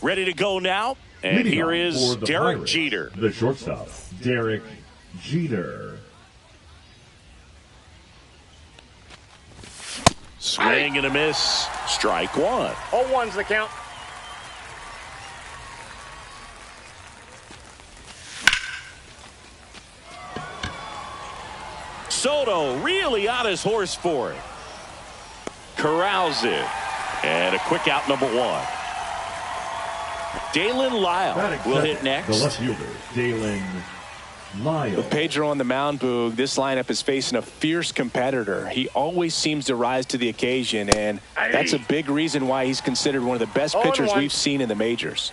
Ready to go now. And Leading here on is for the Derek Pirates, Jeter. the shortstop, Derek Jeter. Swing and a miss. Strike one. 0-1's the count. Soto really on his horse for it. Corrals it. And a quick out, number one. Dalen Lyle will hit next. The left fielder, Dalen Lyle. With Pedro on the mound, Boog, this lineup is facing a fierce competitor. He always seems to rise to the occasion, and that's a big reason why he's considered one of the best pitchers we've seen in the majors.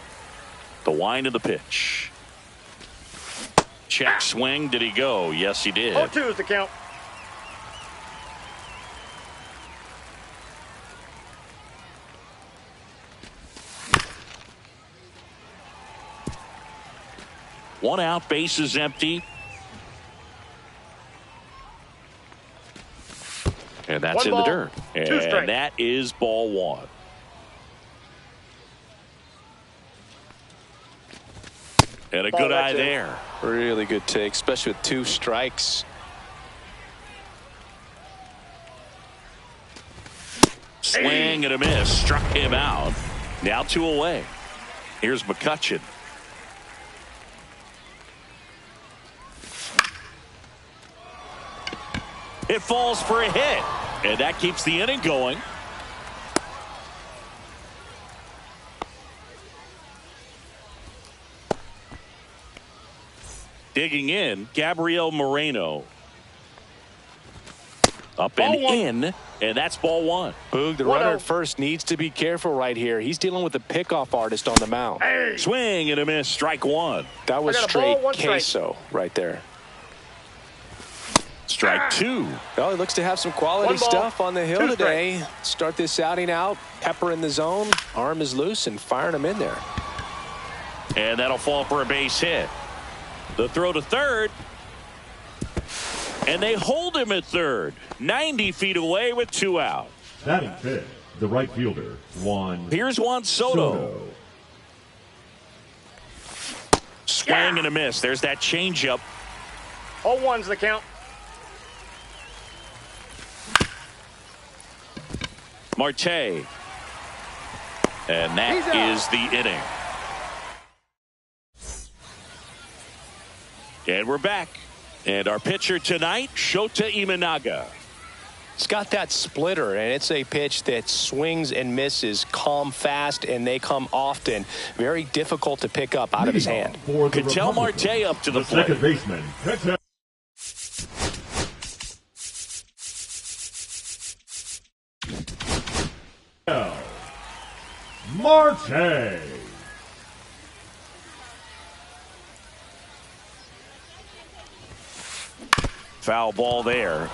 The wind of the pitch. Check swing. Did he go? Yes, he did. 0-2 is the count. One out, base is empty. And that's in the dirt. And that is ball one. And a good eye there. Really good take, especially with 2 strikes. Swing and a miss. Struck him out. Now 2 away. Here's McCutchen. It falls for a hit. And that keeps the inning going. Digging in, Gabriel Moreno. Up and in, and that's ball one. Boog, the runner at first needs to be careful right here. He's dealing with a pickoff artist on the mound. Swing and a miss, strike one. That was straight queso right there. Strike two. Well, he looks to have some quality stuff on the hill today. Start this outing out, pepper in the zone, arm is loose, and firing him in there. And that'll fall for a base hit. The throw to third. And they hold him at third. 90 feet away with 2 out. Batting fifth, the right fielder, Here's Juan Soto. Swing and a miss. There's that changeup. 0-1's the count. Marte. And that is the inning. And we're back. And our pitcher tonight, Shota Imanaga. It's got that splitter, and it's a pitch that swings and misses, come fast, and they come often. Very difficult to pick up out of his hand. Ketel Marte up to the plate. Second baseman, Marte. Foul ball there.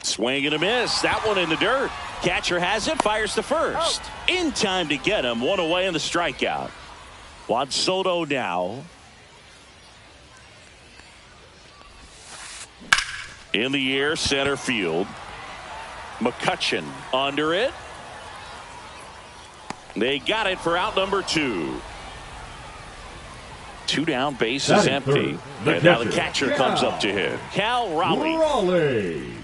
Swing and a miss. That one in the dirt. Catcher has it. Fires to first. In time to get him. One away in the strikeout. Juan Soto now. In the air, center field. McCutchen under it. They got it for out number 2. 2 down, base is empty. And now the catcher comes up to him. Cal Raleigh.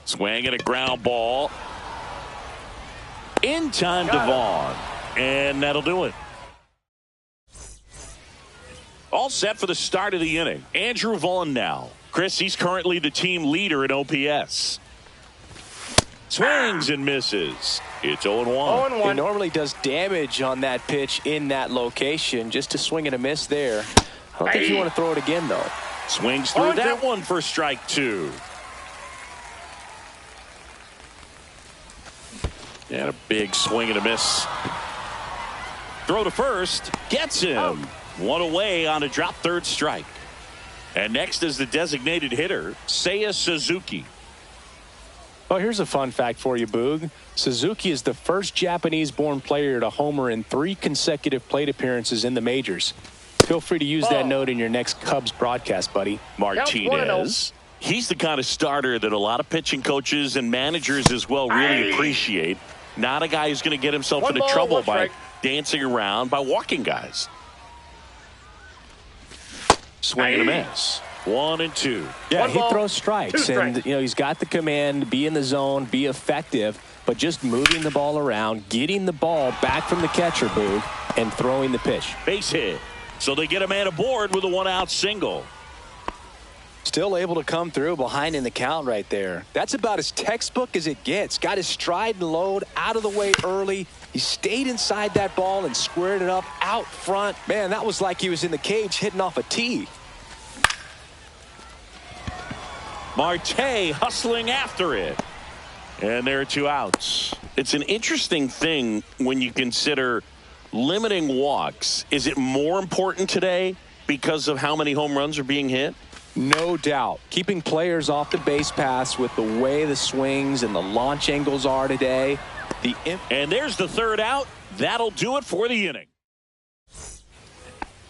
Swing and a ground ball. In time to Vaughn. And that'll do it. All set for the start of the inning. Andrew Vaughn now. Chris, he's currently the team leader in OPS. Swings and misses. It's 0-1. He normally does damage on that pitch in that location. Just to swing and a miss there. I don't think you want to throw it again, though. Swings through that one for strike 2. And a big swing and a miss. Throw to first. Gets him. One away on a drop third strike. And next is the designated hitter, Seiya Suzuki. Well, here's a fun fact for you, Boog. Suzuki is the first Japanese-born player to homer in 3 consecutive plate appearances in the majors. Feel free to use that note in your next Cubs broadcast, buddy. Martinez. He's the kind of starter that a lot of pitching coaches and managers as well really appreciate. Not a guy who's going to get himself into trouble by dancing around, by walking guys. Swing and a miss. 1 and 2. Yeah, he throws strikes, and he's got the command, be in the zone, be effective, but just moving the ball around, getting the ball back from the catcher, Boog, and throwing the pitch. Base hit. So they get a man aboard with a 1-out single. Still able to come through behind in the count right there. That's about as textbook as it gets. Got his stride and load out of the way early. He stayed inside that ball and squared it up out front. Man, that was like he was in the cage hitting off a tee. Marte hustling after it. And there are 2 outs. It's an interesting thing when you consider limiting walks. Is it more important today because of how many home runs are being hit? No doubt. Keeping players off the base paths with the way the swings and the launch angles are today. And there's the 3rd out. That'll do it for the inning.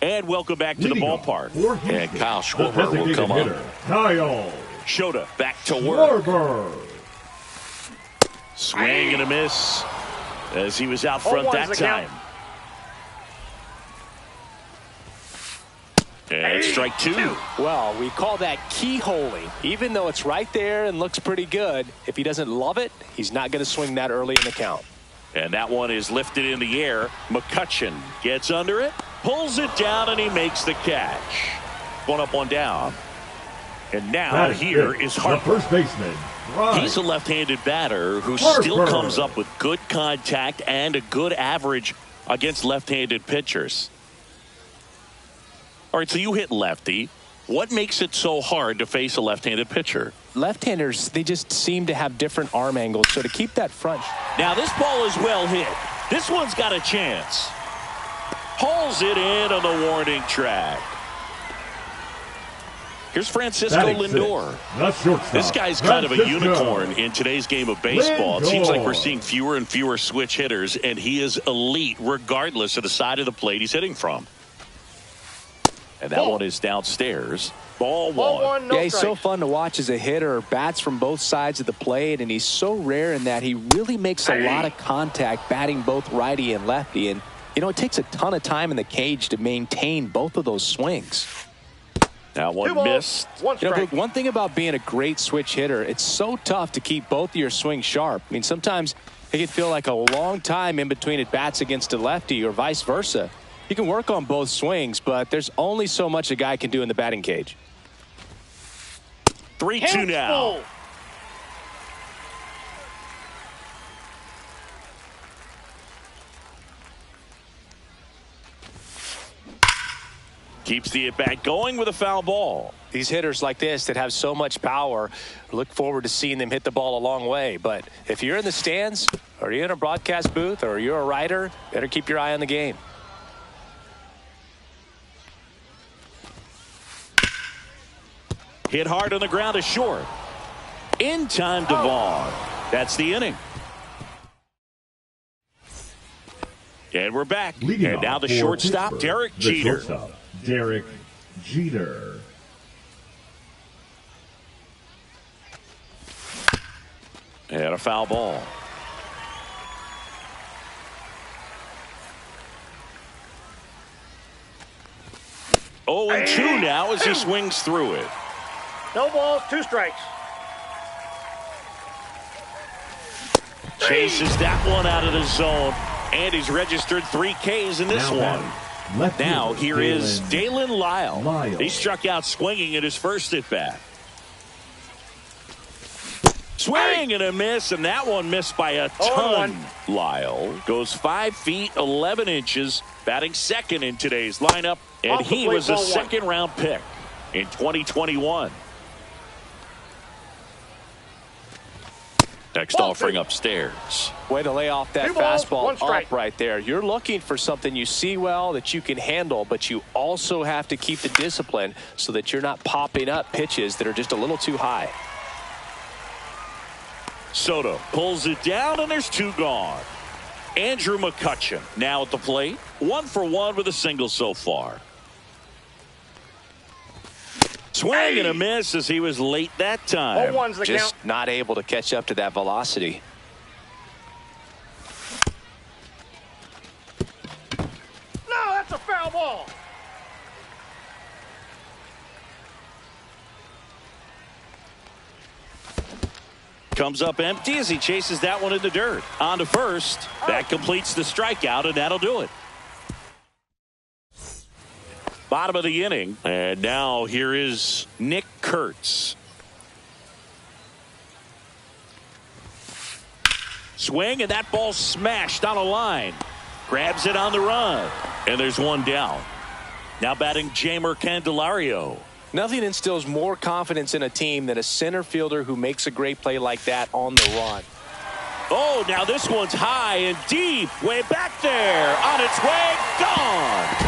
And welcome back to the ballpark. And Kyle Schwarber will come up. Kyle Shota back to work. Schwarber. Swing and a miss as he was out front that time. And strike 2. Well, we call that keyholing. Even though it's right there and looks pretty good, if he doesn't love it, he's not going to swing that early in the count. And that one is lifted in the air. McCutchen gets under it, pulls it down, and he makes the catch. 1 up, 1 down. And now here is Harper. The first baseman. Right. He's a left-handed batter who still comes up with good contact and a good average against left-handed pitchers. All right, so you hit lefty. What makes it so hard to face a left-handed pitcher? Left-handers, they just seem to have different arm angles. So to keep that front. Now this ball is well hit. This one's got a chance. Hauls it in on the warning track. Here's Francisco Lindor. This guy's kind of a unicorn in today's game of baseball. It seems like we're seeing fewer and fewer switch hitters, and he is elite regardless of the side of the plate he's hitting from. And that one is downstairs. Ball one. Yeah, he's so fun to watch as a hitter. Bats from both sides of the plate, and he's so rare in that he really makes a lot of contact batting both righty and lefty. And, it takes a ton of time in the cage to maintain both of those swings. That one missed. One thing about being a great switch hitter, it's so tough to keep both of your swings sharp. I mean, sometimes it can feel like a long time in between at bats against a lefty or vice versa. You can work on both swings, but there's only so much a guy can do in the batting cage. 3-2 now. Keeps the at-bat going with a foul ball. These hitters like this that have so much power, look forward to seeing them hit the ball a long way. But if you're in the stands, or you're in a broadcast booth, or you're a writer, better keep your eye on the game. Hit hard on the ground is short. In time to Vaughn. That's the inning. And we're back. And now the shortstop, Derek Jeter. Derek Jeter. And a foul ball. Oh, and 2 now as he swings through it. No balls, 2 strikes. Chases that one out of the zone. And he's registered 3 Ks in this one. Now here is Dalen Lyle. He struck out swinging at his first at bat. Swing and a miss, and that one missed by a ton. Lyle goes 5 feet 11 inches, batting second in today's lineup, and he was a second-round pick in 2021. Next offering upstairs. Way to lay off that 2 balls, 1 fastball strike. up right there. You're looking for something you see well that you can handle, but you also have to keep the discipline so that you're not popping up pitches that are just a little too high. Soto pulls it down, and there's 2 gone. Andrew McCutchen now at the plate. 1 for 1 with a single so far. Swing and a miss as he was late that time. 0-1's the Just count. not able to catch up to that velocity. No, that's a foul ball. Comes up empty as he chases that one in the dirt. On to first. That completes the strikeout, and that'll do it. Bottom of the inning. And now here is Nick Kurtz. Swing, and that ball smashed on a line. Grabs it on the run. And there's 1 down. Now batting Jeimer Candelario. Nothing instills more confidence in a team than a center fielder who makes a great play like that on the run. Oh, now this one's high and deep. Way back there. On its way. Gone.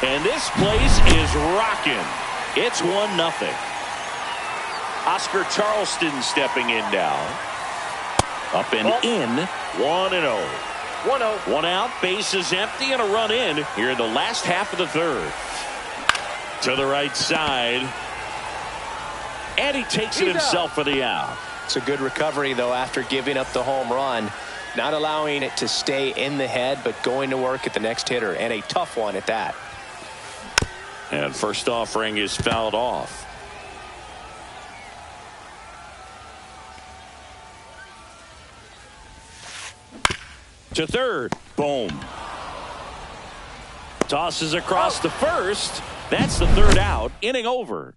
And this place is rocking. It's 1-0. Oscar Charleston stepping in now. Up and in. 1-0. 1-0. 1 out, bases empty, and a run in here in the last half of the third. To the right side. And he takes it himself for the out. It's a good recovery, though, after giving up the home run. Not allowing it to stay in the head, but going to work at the next hitter, and a tough one at that. And first offering is fouled off. To third. Boom. Tosses across to first. That's the 3rd out. Inning over.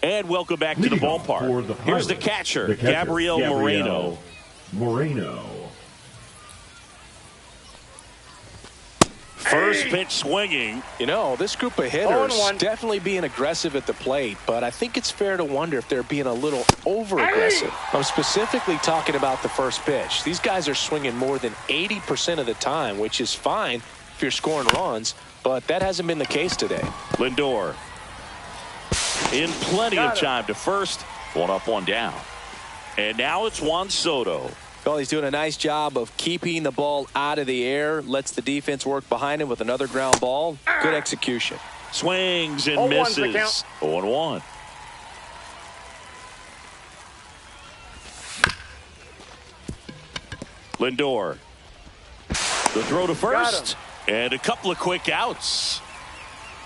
And welcome back to the ballpark. Here's the catcher, Gabriel Moreno. First pitch swinging. You know, this group of hitters 0-1. definitely being aggressive at the plate, but I think it's fair to wonder if they're being a little over-aggressive. I'm specifically talking about the first pitch. These guys are swinging more than 80% of the time, which is fine if you're scoring runs, but that hasn't been the case today. Lindor in plenty of time to first. 1 up, 1 down. And now it's Juan Soto. Well, he's doing a nice job of keeping the ball out of the air, lets the defense work behind him with another ground ball. Good execution. Swings and 0-1's the misses. count. 0-1. Lindor. The throw to first. And a couple of quick outs.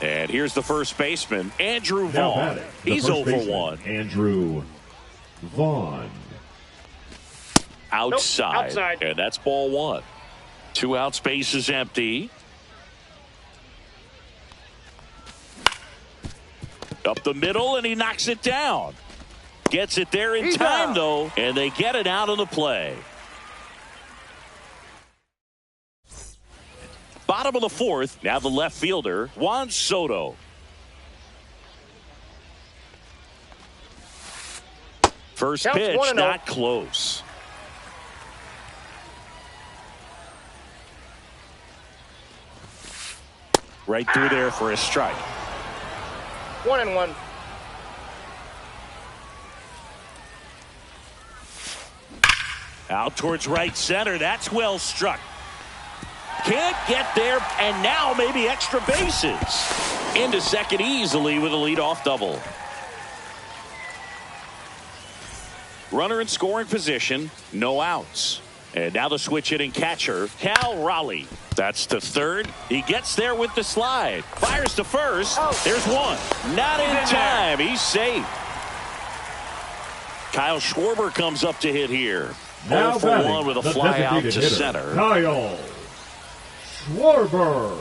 And here's the first baseman, Andrew Vaughn. He's 0 for 1. Andrew Vaughn. Outside. Nope, outside. And that's ball 1. 2 outs, base is empty. Up the middle, and he knocks it down. Gets it there in time, though, and they get it out of the play. Bottom of the 4th, now the left fielder, Juan Soto. First Counts pitch, 1-0. not close. Right through there for a strike. 1-1. Out towards right center. That's well struck. Can't get there, and now maybe extra bases. Into second easily with a leadoff double. Runner in scoring position, no outs. And now the switch hitting catcher, Cal Raleigh. That's to third. He gets there with the slide. Fires to first. There's one. Not in time. He's safe. Kyle Schwarber comes up to hit here. 0 for 1 with a fly out to center. Kyle Schwarber.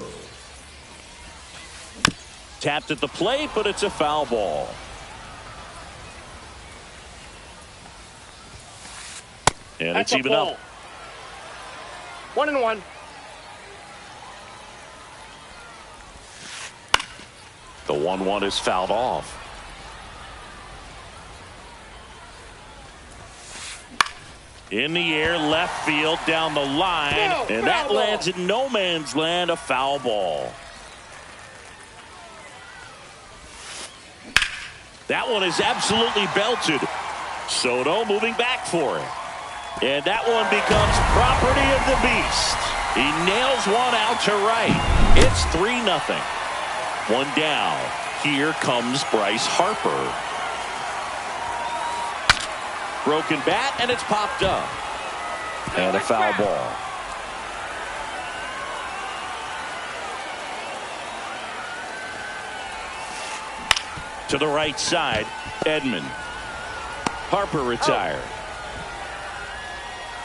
Tapped at the plate, but it's a foul ball. And That's it's even ball. up. 1-1. The 1-1 is fouled off. In the air, left field, down the line, and that lands in no man's land, a foul ball. That one is absolutely belted. Soto moving back for it. And that one becomes property of the beast. He nails one out to right. It's 3-0. One down. Here comes Bryce Harper. Broken bat, and it's popped up. And a foul ball. To the right side, Edman. Harper retired.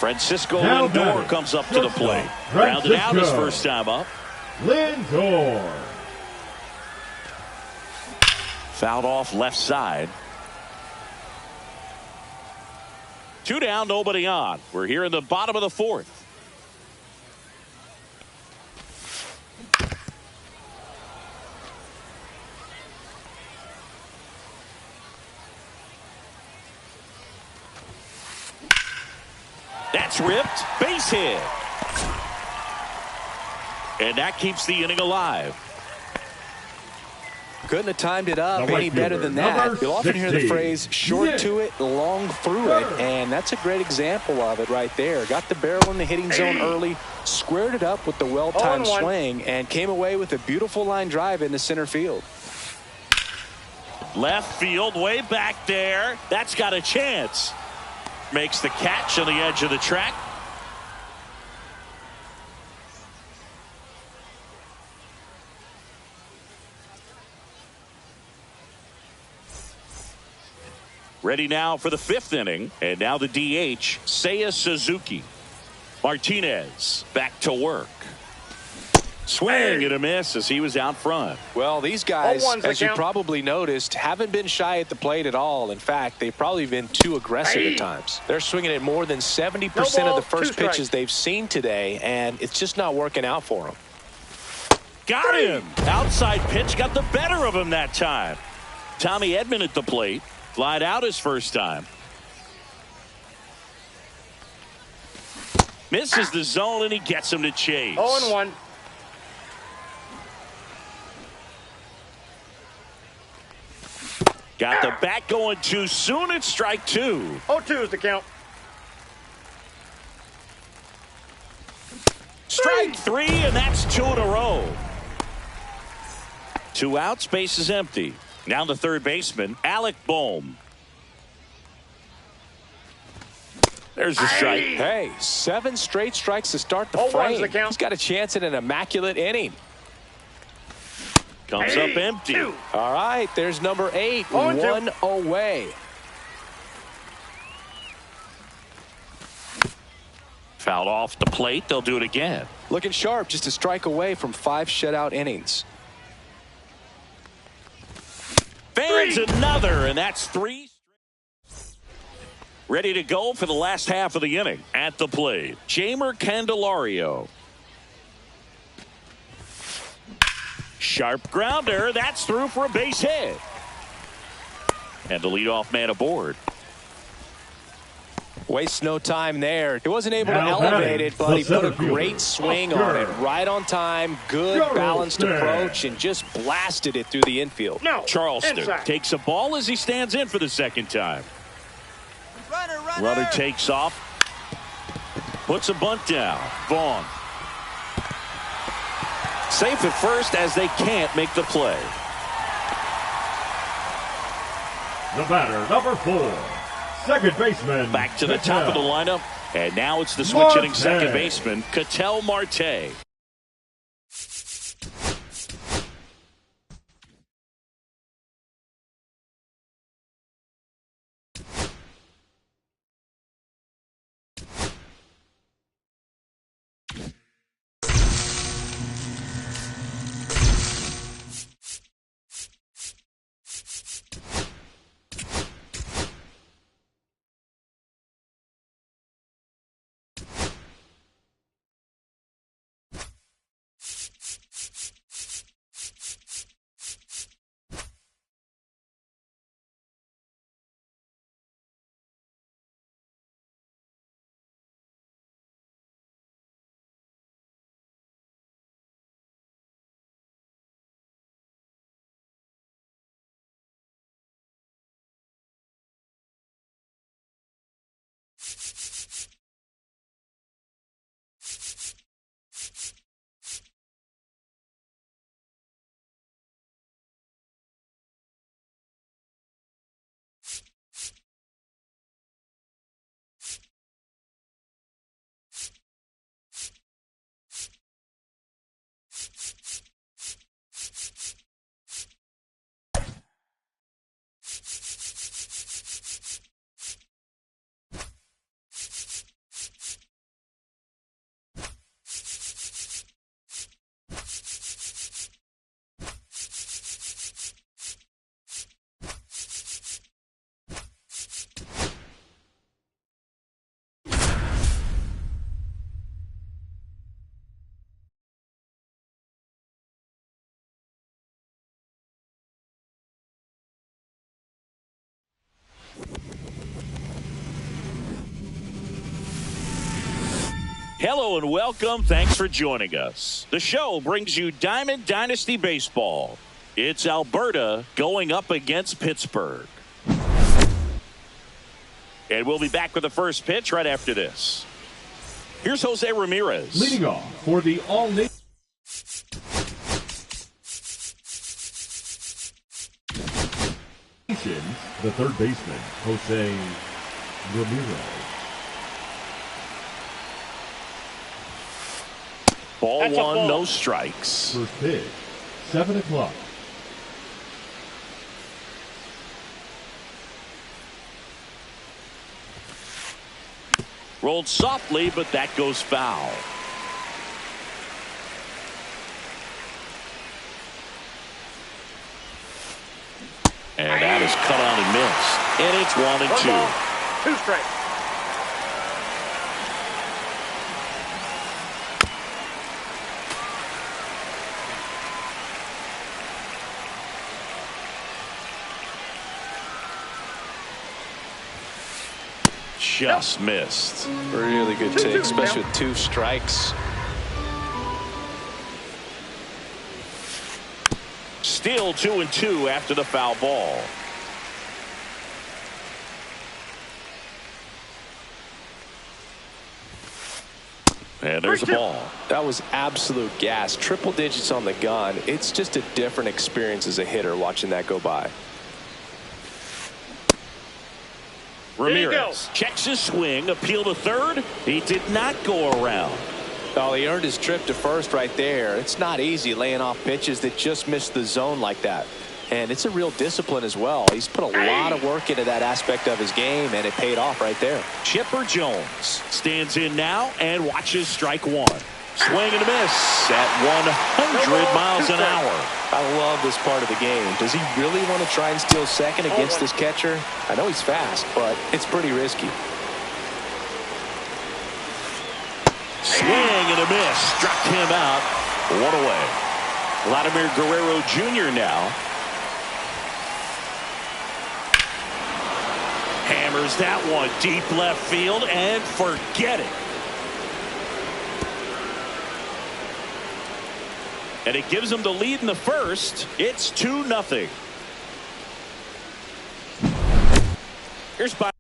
Francisco Lindor comes up to the plate. Rounded out his first time up. Lindor. Fouled off left side. 2 down, nobody on. We're here in the bottom of the 4th. That's ripped. Base hit. And that keeps the inning alive. Couldn't have timed it up any better than that. You'll often hear the phrase short to it, long through it, and that's a great example of it right there. Got the barrel in the hitting zone early, squared it up with the well-timed swing, and came away with a beautiful line drive into center field. Left field, way back there. That's got a chance. Makes the catch on the edge of the track. Ready now for the 5th inning. And now the DH, Seiya Suzuki. Martinez back to work. Swing and a miss as he was out front. Well, these guys, as you probably noticed, haven't been shy at the plate at all. In fact, they've probably been too aggressive at times. They're swinging at more than 70% of the first pitches they've seen today, and it's just not working out for them. Got him. Outside pitch got the better of him that time. Tommy Edman at the plate. Flied out his first time. Misses the zone, and he gets him to chase. 0-1. Got the bat going too soon. It's strike 2. 0-2 is the count. Strike 3, and that's 2 in a row. 2 outs, base is empty. Now the third baseman, Alec Bohm. There's the strike. Hey, 7 straight strikes to start the frame. He's got a chance at an immaculate inning. Comes up empty. All right, there's number 8, 1 away. Fouled off the plate. They'll do it again. Looking sharp, just a strike away from 5 shutout innings. Fans another, and that's 3. Ready to go for the last half of the inning. At the plate, Jeimer Candelario. Sharp grounder. That's through for a base hit. And the leadoff man aboard. Wastes no time there. He wasn't able to elevate it, but he put a great swing on it. Right on time, good balanced approach, and just blasted it through the infield. Charleston takes a ball as he stands in for the second time. Runner takes off. Puts a bunt down. Vaughn. Safe at first as they can't make the play. The batter, number 4. Second baseman. Back to the top of the lineup. And now it's the switch hitting second baseman, Ketel Marte. Hello and welcome. Thanks for joining us. The show brings you Diamond Dynasty Baseball. It's Alberta going up against Pittsburgh. And we'll be back with the first pitch right after this. Here's Jose Ramirez. Leading off for the all-nation. The third baseman, Jose Ramirez. Ball That's a one, ball. no strikes. First pitch, 7 o'clock. Rolled softly, but that goes foul. And that is cut on and missed. And it's 1-2. 2 strikes. Just missed. Really good take, especially with 2 strikes. Still 2-2 after the foul ball. And there's the ball. That was absolute gas. Triple digits on the gun. It's just a different experience as a hitter watching that go by. Ramirez checks his swing, appeal to third. He did not go around. Oh, he earned his trip to first right there. It's not easy laying off pitches that just miss the zone like that. And it's a real discipline as well. He's put a lot of work into that aspect of his game, and it paid off right there. Chipper Jones stands in now and watches strike one. Swing and a miss at 100 miles an hour. I love this part of the game. Does he really want to try and steal second against this catcher? I know he's fast, but it's pretty risky. Swing and a miss. Struck him out. 1 away. Vladimir Guerrero Jr. now. Hammers that one deep left field and forget it. And it gives him the lead in the first. It's 2-0. Here's by.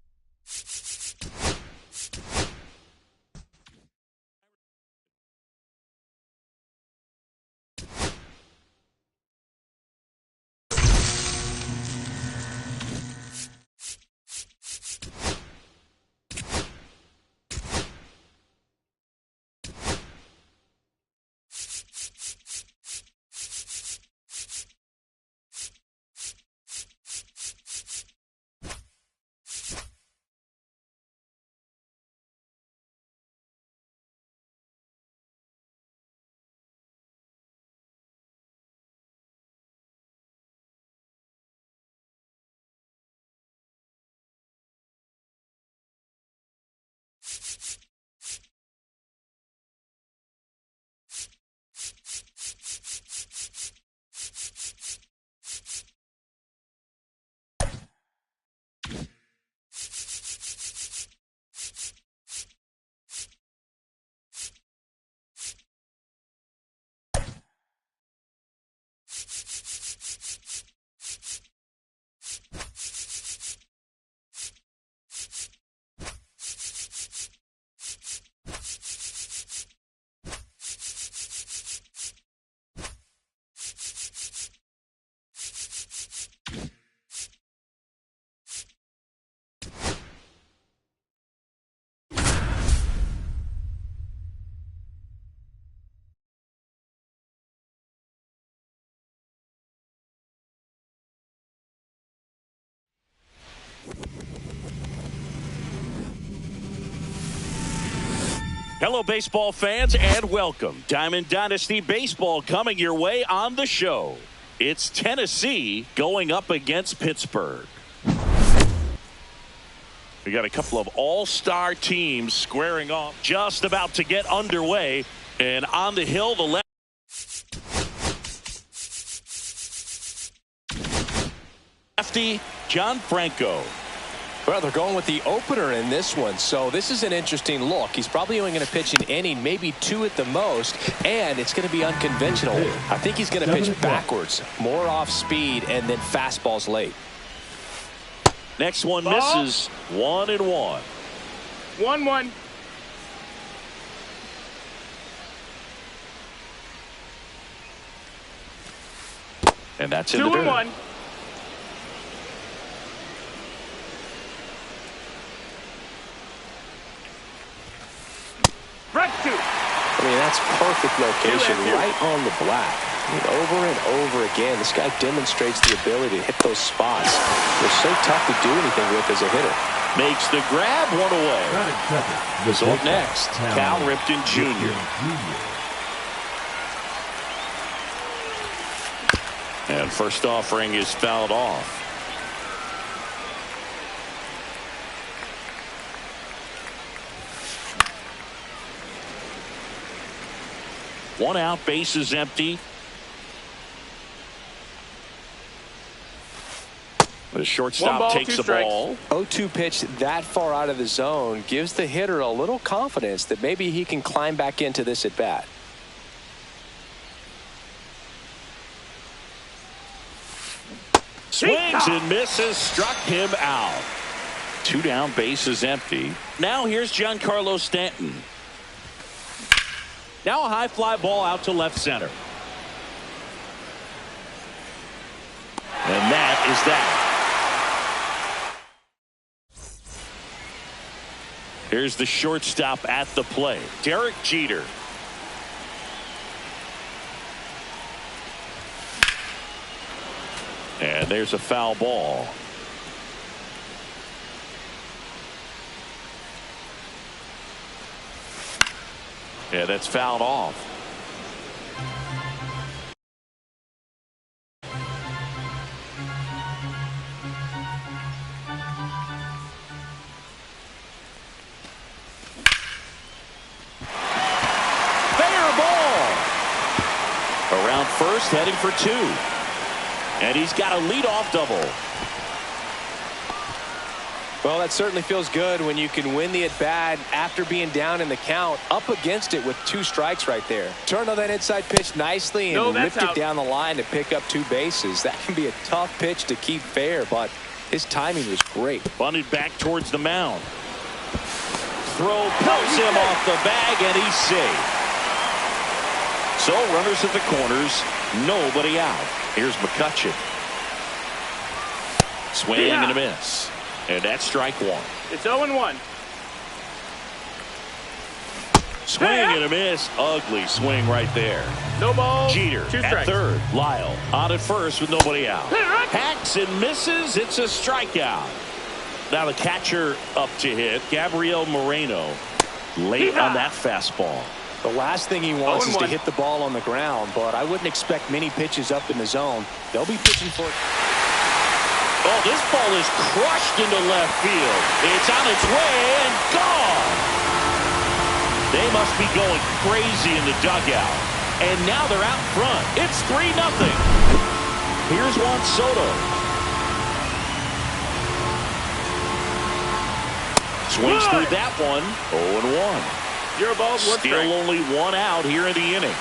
Hello, baseball fans, and welcome. Diamond Dynasty Baseball coming your way on the show. It's Tennessee going up against Pittsburgh. We got a couple of all-star teams squaring off, just about to get underway. And on the hill, the left. Lefty, John Franco. Well, they're going with the opener in this one, so this is an interesting look. He's probably only going to pitch an inning, maybe 2 at the most, and it's going to be unconventional. I think he's going to pitch backwards, more off speed, and then fastballs late. Next one misses. 1-1. 1-1. And that's in the dirt. 2-1. I mean, that's perfect location, right on the black. I mean, over and over again, this guy demonstrates the ability to hit those spots. They're so tough to do anything with as a hitter. Makes the grab, 1 away. So up next, Cal Ripken Jr. And first offering is fouled off. One out, base is empty. The shortstop takes the ball. 0-2 pitch that far out of the zone gives the hitter a little confidence that maybe he can climb back into this at bat. Swings and misses, struck him out. 2 down, base is empty. Now here's Giancarlo Stanton. Now a high fly ball out to left center. And that is that. Here's the shortstop at the plate, Derek Jeter. And there's a foul ball. Yeah, that's fouled off. Fair ball. Around first, heading for 2. And he's got a leadoff double. Well, that certainly feels good when you can win the at-bat after being down in the count, up against it with 2 strikes right there. Turned on that inside pitch nicely and ripped it down the line to pick up 2 bases. That can be a tough pitch to keep fair, but his timing was great. Bunted back towards the mound. Throw pulls him off the bag, and he's safe. So runners at the corners, nobody out. Here's McCutchen. Swing and a miss. And that's strike 1. It's 0-1. Swing and a miss. Ugly swing right there. No ball. Jeter 2 at strikes. third. Lyle on at first with nobody out. Hacks and misses. It's a strikeout. Now the catcher up to hit. Gabriel Moreno late on that fastball. The last thing he wants is to hit the ball on the ground, but I wouldn't expect many pitches up in the zone. They'll be pitching for it. Oh, this ball is crushed into left field. It's on its way and gone. They must be going crazy in the dugout. And now they're out front. It's 3-0. Here's Juan Soto. Swings through that one. 0-1. 0 balls, 1 strike. Still only 1 out here in the inning.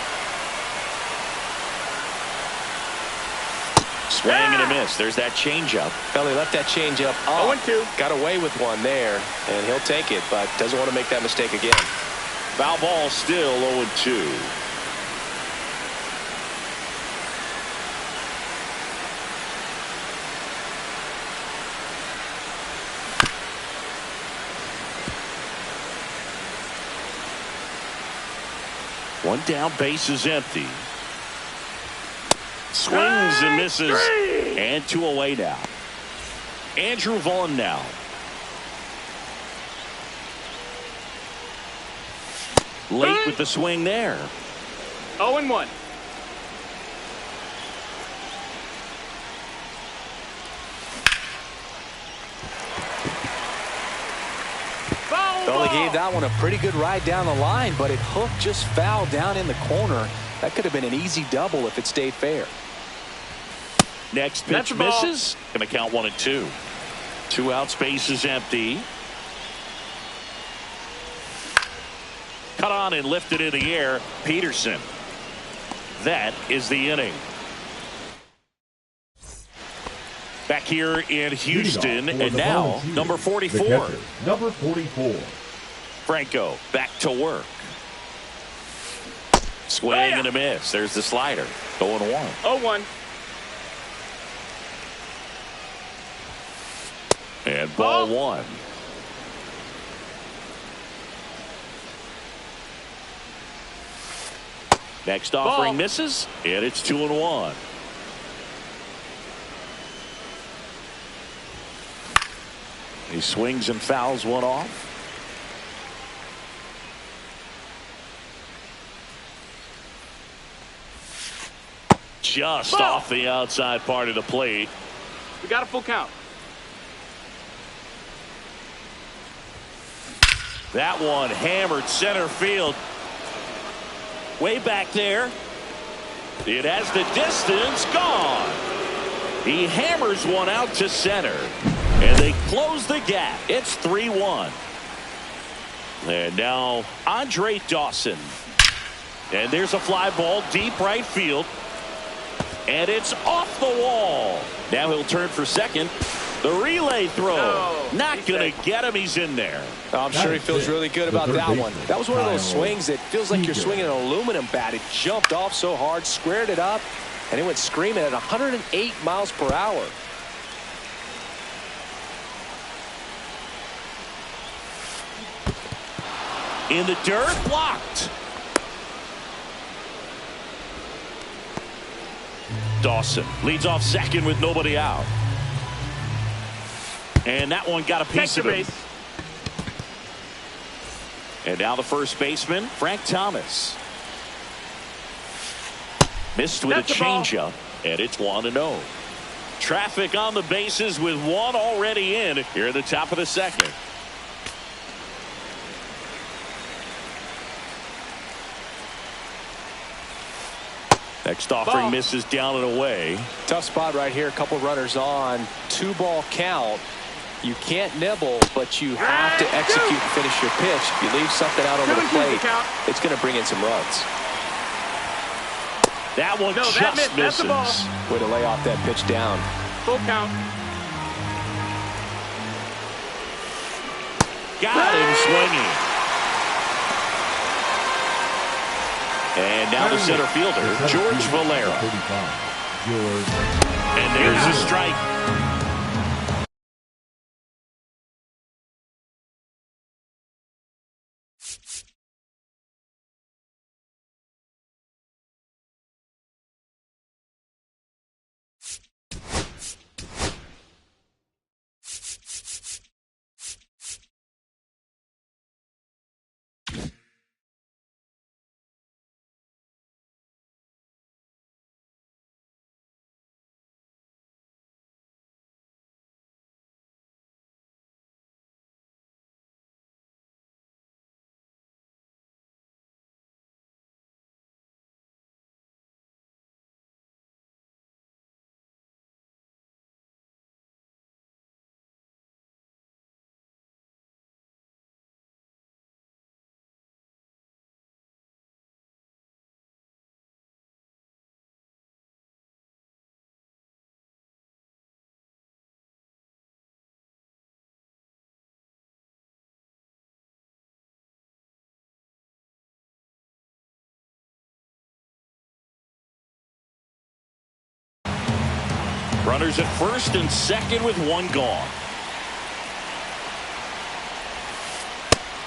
Swing and a miss. There's that changeup. Well, he left that changeup up. 0-2. Got away with one there, and he'll take it, but doesn't want to make that mistake again. Foul ball still 0-2. One down, base is empty. Swings and misses. And 2 away now. Andrew Vaughn now. Late with the swing there. 0-1. Well, he gave that one a pretty good ride down the line, but it hooked just foul down in the corner. That could have been an easy double if it stayed fair. Next pitch misses. Going to count 1-2. 2 outs, base is empty. Cut on and lifted in the air. Peterson. That is the inning. Back here in Houston, and now number 44. Number 44. Franco back to work. Swing and a miss. There's the slider. 0-1. 0-1. And ball 1. Next offering misses, and it's 2-1. He swings and fouls one off. Just off the outside part of the plate. We got a full count. That one hammered center field. Way back there. It has the distance. Gone. He hammers one out to center. And they close the gap. It's 3-1. And now Andre Dawson. And there's a fly ball deep right field. And it's off the wall. Now he'll turn for second. The relay throw. Not going to get him. He's in there. I'm sure he feels really good about that one. That was one of those swings that feels like you're swinging an aluminum bat. It jumped off so hard, squared it up, and it went screaming at 108 miles per hour. In the dirt, blocked. Dawson leads off second with nobody out. And that one got a piece of it. And now the first baseman, Frank Thomas. Missed with a changeup, and it's 1-0. Traffic on the bases with one already in here at the top of the second. Next offering misses down and away. Tough spot right here. A couple runners on. 2-ball count. You can't nibble, but you have to execute and finish your pitch. If you leave something out over the plate, it's going to bring in some runs. That one just misses. Way to lay off that pitch down. Full count. Got him swinging. And now the center fielder, George Valera. And there's a strike. Runners at first and second with one gone.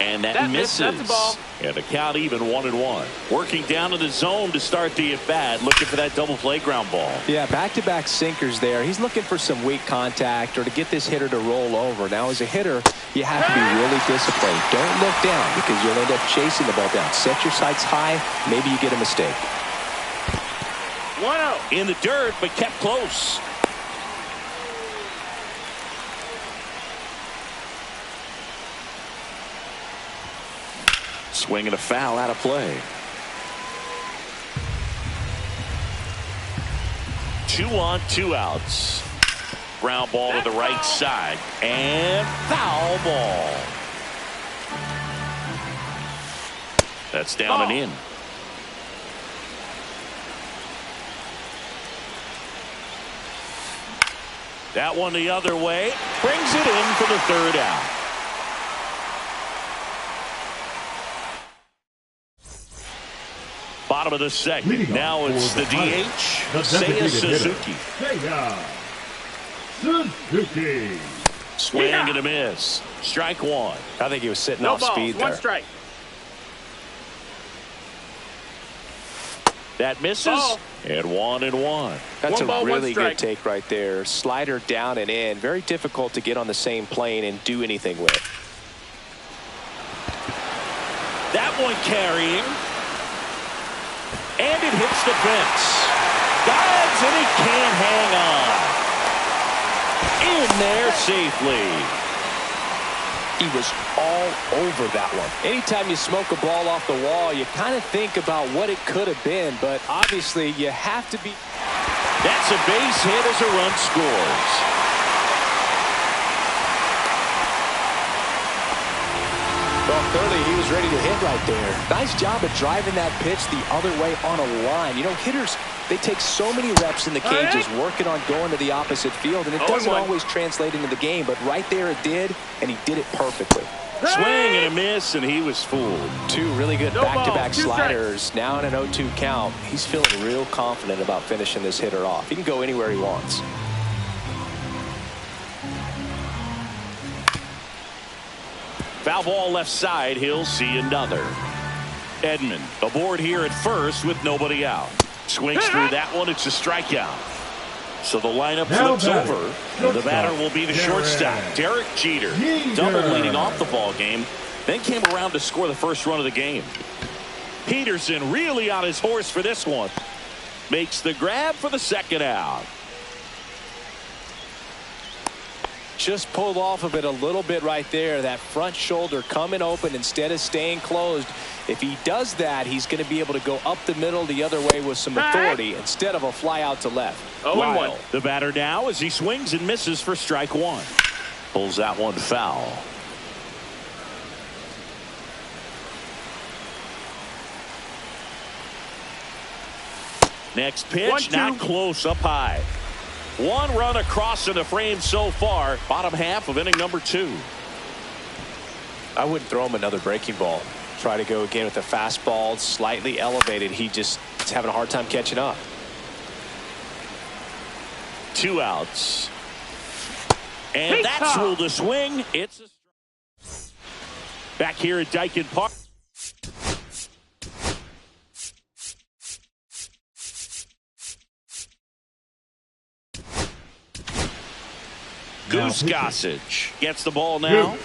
And that misses. That's a ball. And the count even 1-1. Working down to the zone to start the at-bat, looking for that double play ground ball. Yeah, back-to-back sinkers there. He's looking for some weak contact or to get this hitter to roll over. Now, as a hitter, you have to be really disciplined. Don't look down because you'll end up chasing the ball down. Set your sights high. Maybe you get a mistake. 1-0. In the dirt, but kept close. Swing and a foul out of play. 2 on, 2 outs. ground ball to the right side. And foul ball. That's down and in. That one the other way. Brings it in for the third out. Bottom of the second. Now it's the DH, Seiya Suzuki. Suzuki. Swing and a miss. Strike one. I think he was sitting No off balls, speed there. one strike. That misses. Ball. And 1-1. That's One ball, a one really good strike. take right there. Slider down and in. Very difficult to get on the same plane and do anything with. That one carrying. And it hits the fence. Dives and he can't hang on. In there safely. He was all over that one. Anytime you smoke a ball off the wall, you kind of think about what it could have been, but obviously you have to be. That's a base hit as a run scores. Well, clearly he was ready to hit right there. Nice job of driving that pitch the other way on a line. You know, hitters, they take so many reps in the cages working on going to the opposite field, and it doesn't always translate into the game, but right there it did, and he did it perfectly. Swing and a miss, and he was fooled. Two really good No back-to-back ball, two sliders. Now in an 0-2 count. He's feeling real confident about finishing this hitter off. He can go anywhere he wants. Foul ball left side. He'll see another. Edman aboard here at first with nobody out. Swings through that one. It's a strikeout. So the lineup flips over. And the batter will be the shortstop, Derek Jeter. Double leading off the ball game. Then came around to score the first run of the game. Peterson really on his horse for this one. Makes the grab for the second out. Just pulled off of it a little bit right there. That front shoulder coming open instead of staying closed. If he does that, he's going to be able to go up the middle the other way with some authority instead of a fly out to left. 0-1. The batter now as he swings and misses for strike one. Pulls that one foul. Next pitch, 1-2. not close, up high. One run across in the frame so far. Bottom half of inning number 2. I wouldn't throw him another breaking ball. Try to go again with a fastball, slightly elevated. He just is having a hard time catching up. 2 outs. And that's ruled a swing. It's a back here at Dyken Park. Goose Gossage gets the ball now.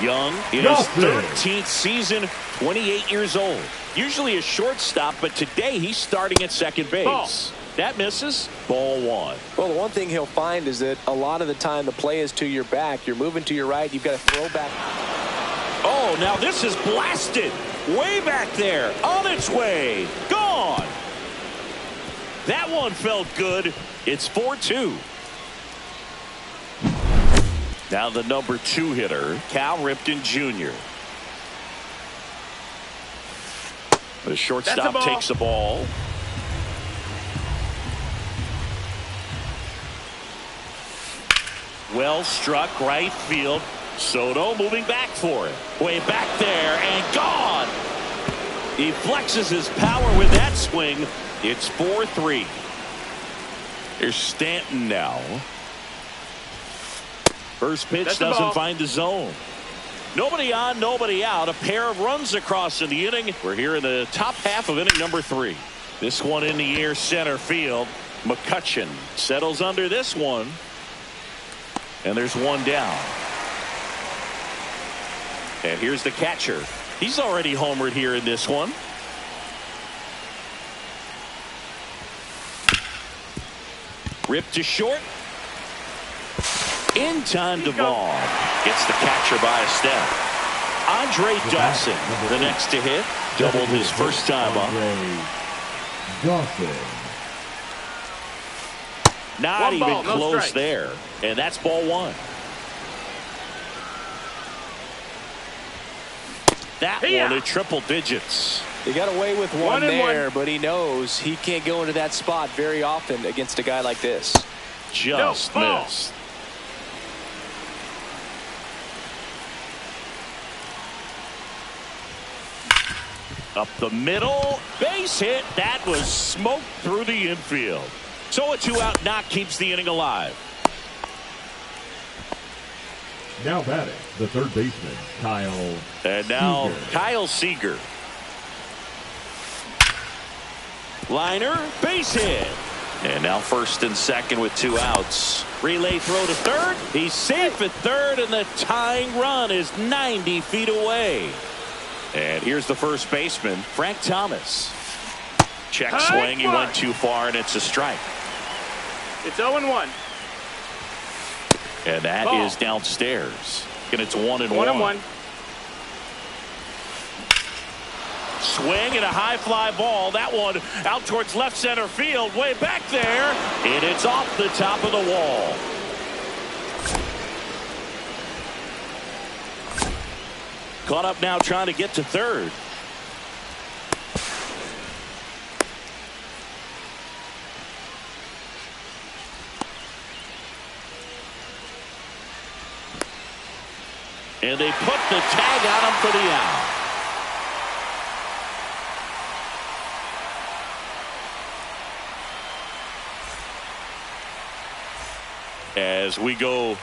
Young in his 13th season, 28 years old. Usually a shortstop, but today he's starting at second base. Ball. That misses. Ball one. Well, the one thing he'll find is that a lot of the time the play is to your back. You're moving to your right. You've got to throw back. Oh, now this is blasted. Way back there. On its way. Gone. That one felt good. It's 4-2. Now the number 2 hitter, Cal Ripken Jr. The shortstop takes the ball. Well struck right field. Soto moving back for it. Way back there and gone. He flexes his power with that swing. It's 4-3. Here's Stanton now. First pitch doesn't find the zone. Nobody on, nobody out. A pair of runs across in the inning. We're here in the top half of inning number 3. This one in the air center field. McCutchen settles under this one. And there's one down. And here's the catcher. He's already homered here in this one. Ripped to short. In time to ball. Gets the catcher by a step. Andre Dawson, the next to hit. Doubled his first time up. Dawson. Not One even ball, no close strikes. there. And that's ball one. That Hiya. one at triple digits. He got away with one One and there, one. but he knows he can't go into that spot very often against a guy like this. Just No, ball. missed. Up the middle, base hit. That was smoked through the infield. So a 2-out knock keeps the inning alive. Now batting, the third baseman, Kyle. And now Seager. Kyle Seager. Liner, base hit. And now first and second with 2 outs. Relay throw to third. He's safe at third, and the tying run is 90 feet away. And here's the first baseman, Frank Thomas. Check swing. He went too far, and it's a strike. It's 0-1. And that Ball. is downstairs. And it's 1-1. 1-1. Swing and a high fly ball. That one out towards left center field, way back there, and it's off the top of the wall. Caught up now trying to get to third. And they put the tag on him for the out. As we go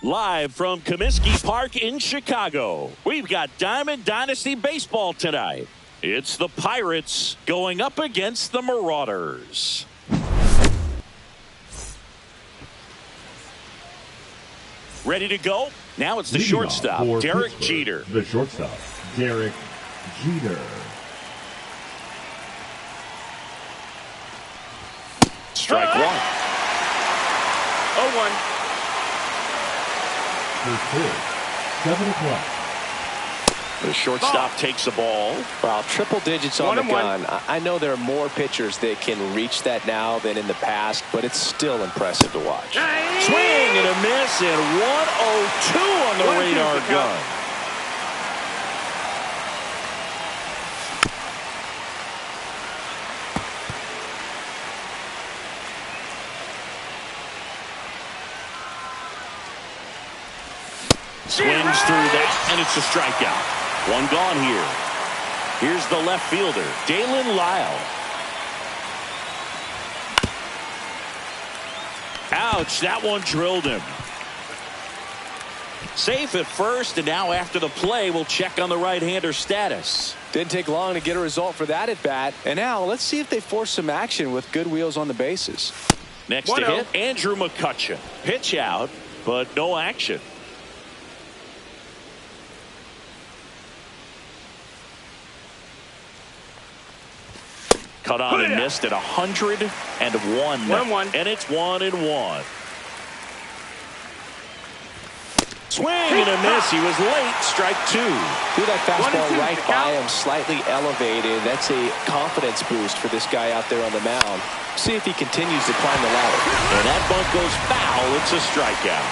Live from Comiskey Park in Chicago, we've got Diamond Dynasty Baseball tonight. It's the Pirates going up against the Marauders. Ready to go? Now it's the shortstop, Derek Jeter. The shortstop, Derek Jeter. Strike one. 0-1. First pitch, 7 o'clock. The shortstop takes the ball. Well, triple digits on the gun. I know there are more pitchers that can reach that now than in the past, but it's still impressive to watch. Swing and a miss, and 102 on the radar gun. Swings through that, and it's a strikeout. One gone here. Here's the left fielder, Dalen Lyle. Ouch, that one drilled him. Safe at first, and now after the play, we'll check on the right-hander status. Didn't take long to get a result for that at bat. And now let's see if they force some action with good wheels on the bases. Next to hit, Andrew McCutcheon. Pitch out, but no action. Cut on and missed at 101. 1-1. And it's 1-1. Swing and a miss. He was late. Strike two. Threw that fastball right by him, slightly elevated. That's a confidence boost for this guy out there on the mound. See if he continues to climb the ladder. And that bunt goes foul. It's a strikeout.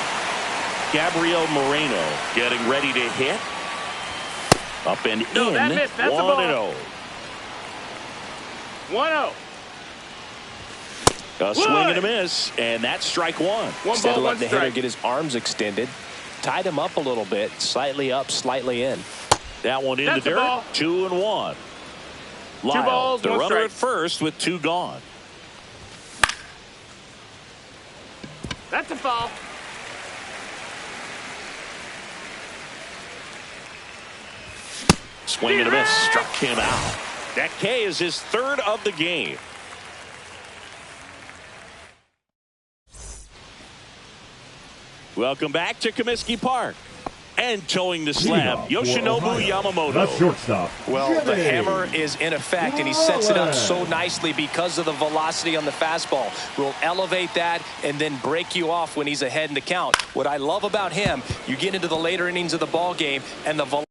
Gabriel Moreno getting ready to hit. Up and in. 1-0. 1-0. A swing and a miss, and that's strike one. Instead of letting the hitter get his arms extended, tied him up a little bit, slightly up, slightly in. That one in the dirt. 2-1. Lyle, the runner at first with 2 gone. That's a foul. Swing and a miss, struck him out. That K is his 3rd of the game. Welcome back to Comiskey Park. And towing the slab, Yoshinobu Yamamoto. The shortstop. Well, the hammer is in effect, and he sets it up so nicely because of the velocity on the fastball. Will elevate that and then break you off when he's ahead in the count. What I love about him, you get into the later innings of the ball game, and the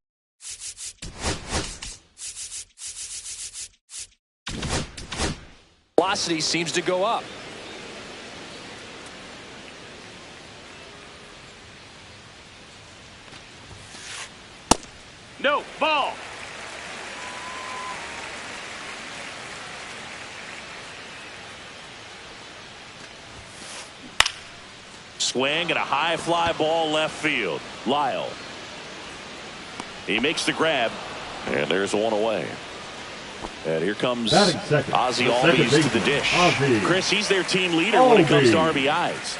velocity seems to go up. No, ball. Swing and a high fly ball left field. Lyle. He makes the grab, and there's one away. And here comes Ozzie Albies to the dish. Chris, he's their team leader when it comes to RBIs.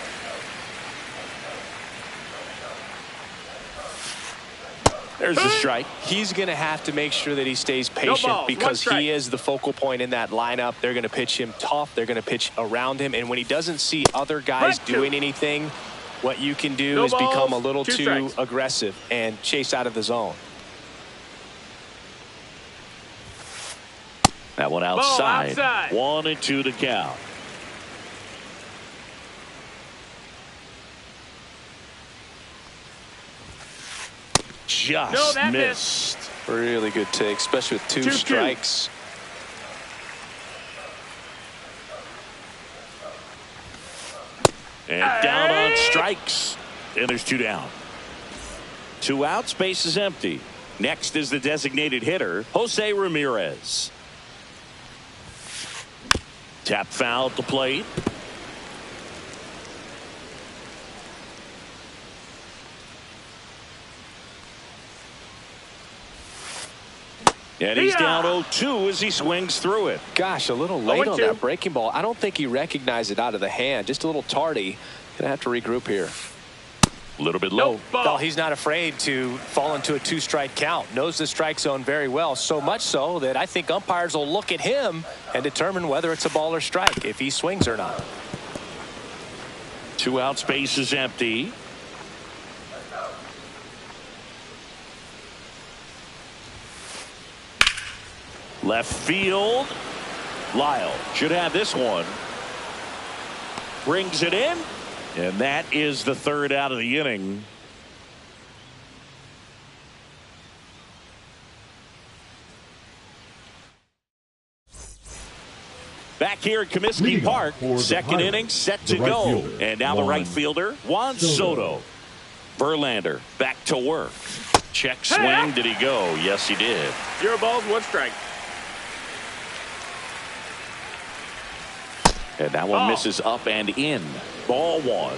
There's the strike. He's going to have to make sure that he stays patient because he is the focal point in that lineup. They're going to pitch him tough. They're going to pitch around him. And when he doesn't see other guys doing anything, what you can do is become a little too aggressive and chase out of the zone. That one outside. 1-2 to count. Just missed. Really good take, especially with 2 strikes. And down on strikes. And there's 2 down. 2 outs, base is empty. Next is the designated hitter, Jose Ramirez. Tap foul at the plate. And he's down 0-2 as he swings through it. Gosh, a little late on that breaking ball. I don't think he recognized it out of the hand. Just a little tardy. Gonna have to regroup here. A little bit low. Well, he's not afraid to fall into a 2-strike count. Knows the strike zone very well, so much so that I think umpires will look at him and determine whether it's a ball or strike, if he swings or not. 2 outs, base is empty. Left field. Lyle should have this one. Brings it in. And that is the 3rd out of the inning. Back here at Comiskey Park, 2nd inning set to go. And now the right fielder, Juan Soto. Verlander back to work. Check swing. Did he go? Yes, he did. 0 balls, 1 strike. And that one misses up and in. Ball 1.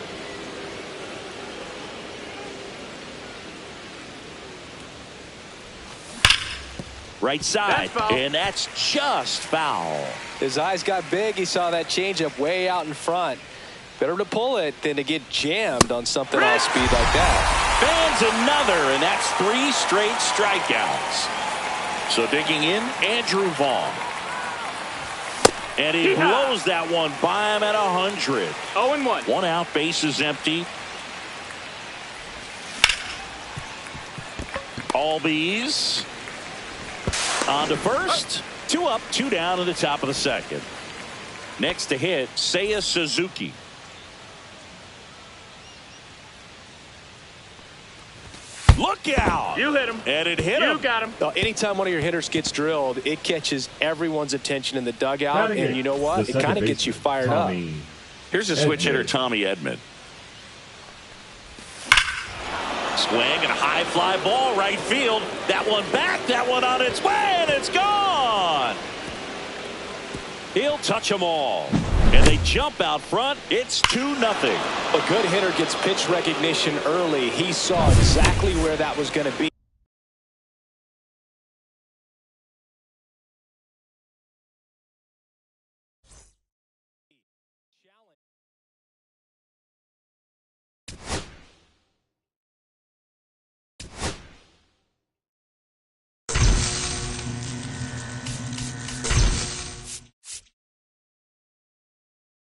Right side, and that's just foul. His eyes got big. He saw that changeup way out in front. Better to pull it than to get jammed on something off speed like that. Fans another, and that's 3 straight strikeouts. So digging in, Andrew Vaughn. And he blows that one by him at 100. 0-1. 1 out, base is empty. Albies on to first. 2 up, 2 down in the top of the 2nd. Next to hit, Seiya Suzuki. Look out! You hit him. And it hit him. You got him. Anytime one of your hitters gets drilled, it catches everyone's attention in the dugout. And you know what? It kind of gets you fired up. Here's a switch hitter, Tommy Edman. Swing and a high fly ball right field. That one back, that one on its way, and it's gone. He'll touch them all. And they jump out front. It's 2-0. A good hitter gets pitch recognition early. He saw exactly where that was going to be.